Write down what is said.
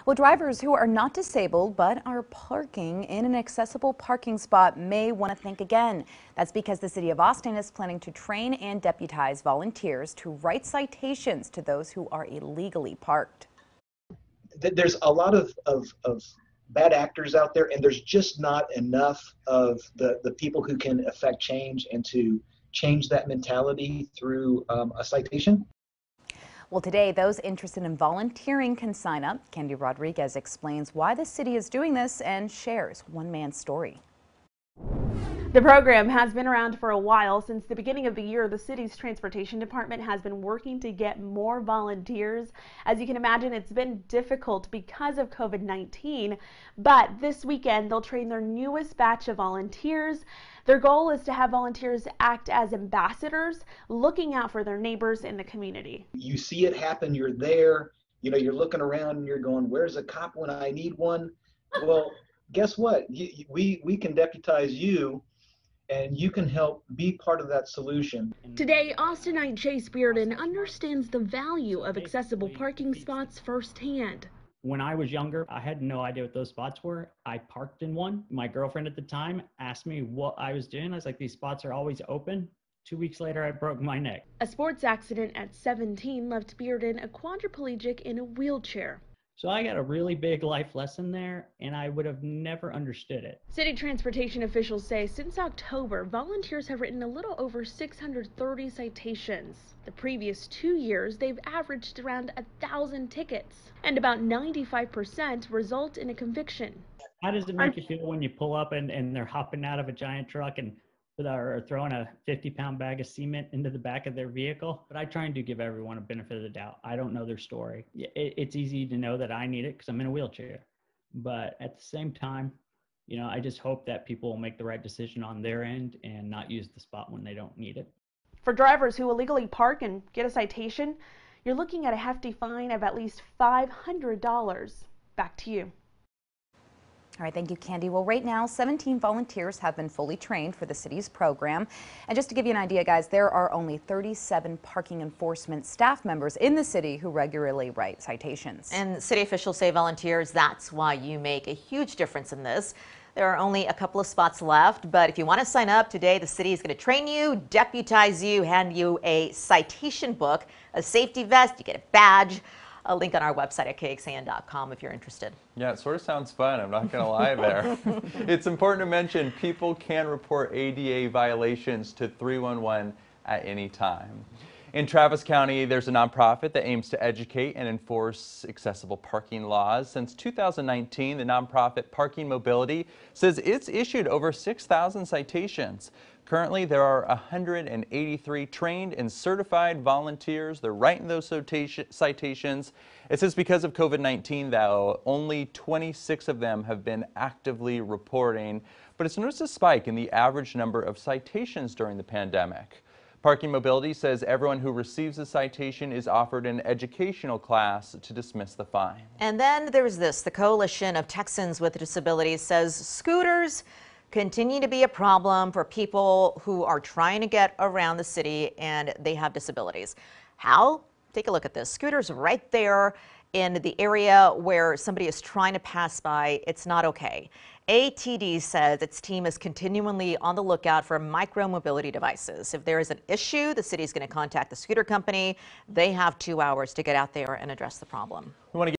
Well, drivers who are not disabled but are parking in an accessible parking spot may want to think again. That's because the city of Austin is planning to train and deputize volunteers to write citations to those who are illegally parked. There's a lot of bad actors out there, and there's just not enough of the people who can affect change and to change that mentality through a citation. Well, today, those interested in volunteering can sign up. Candy Rodriguez explains why the city is doing this and shares one man's story. The program has been around for a while. Since the beginning of the year, the city's transportation department has been working to get more volunteers. As you can imagine, it's been difficult because of COVID-19, but this weekend they'll train their newest batch of volunteers. Their goal is to have volunteers act as ambassadors, looking out for their neighbors in the community. You see it happen, you're there, you're looking around and you're going, where's a cop when I need one? Well, guess what? We can deputize you, and you can help be part of that solution. Today, Austinite Chase Bearden understands the value of accessible parking spots firsthand. When I was younger, I had no idea what those spots were. I parked in one. My girlfriend at the time asked me what I was doing. I was like, these spots are always open. 2 weeks later, I broke my neck. A sports accident at 17 left Bearden a quadriplegic in a wheelchair. So I got a really big life lesson there, and I would have never understood it. City transportation officials say since October, volunteers have written a little over 630 citations. The previous 2 years, they've averaged around 1,000 tickets, and about 95% result in a conviction. How does it make you feel when you pull up and they're hopping out of a giant truck and or throwing a 50-pound bag of cement into the back of their vehicle? But I try and do give everyone a benefit of the doubt. I don't know their story. It's easy to know that I need it because I'm in a wheelchair. But at the same time, I just hope that people will make the right decision on their end and not use the spot when they don't need it. For drivers who illegally park and get a citation, you're looking at a hefty fine of at least $500. Back to you. All right, thank you, Candy. Well, right now, 17 volunteers have been fully trained for the city's program. And just to give you an idea, guys, there are only 37 parking enforcement staff members in the city who regularly write citations. And city officials say volunteers, that's why you make a huge difference in this. There are only a couple of spots left, but if you want to sign up today, the city is going to train you, deputize you, hand you a citation book, a safety vest, you get a badge. A link on our website at KXAN.com if you're interested. Yeah, it sort of sounds fun. I'm not going to lie there. It's important to mention people can report ADA violations to 311 at any time. In Travis County, there's a nonprofit that aims to educate and enforce accessible parking laws. Since 2019, the nonprofit Parking Mobility says it's issued over 6,000 citations. Currently, there are 183 trained and certified volunteers. They're writing those citations. It says because of COVID-19, though, only 26 of them have been actively reporting. But it's noticed a spike in the average number of citations during the pandemic. Parking Mobility says everyone who receives a citation is offered an educational class to dismiss the fine. And then there's this. The Coalition of Texans with Disabilities says scooters continue to be a problem for people who are trying to get around the city and they have disabilities. How? Take a look at this. Scooters right there in the area where somebody is trying to pass by. It's not okay. ATD says its team is continually on the lookout for micro-mobility devices. If there is an issue, the city is going to contact the scooter company. They have 2 hours to get out there and address the problem. We want to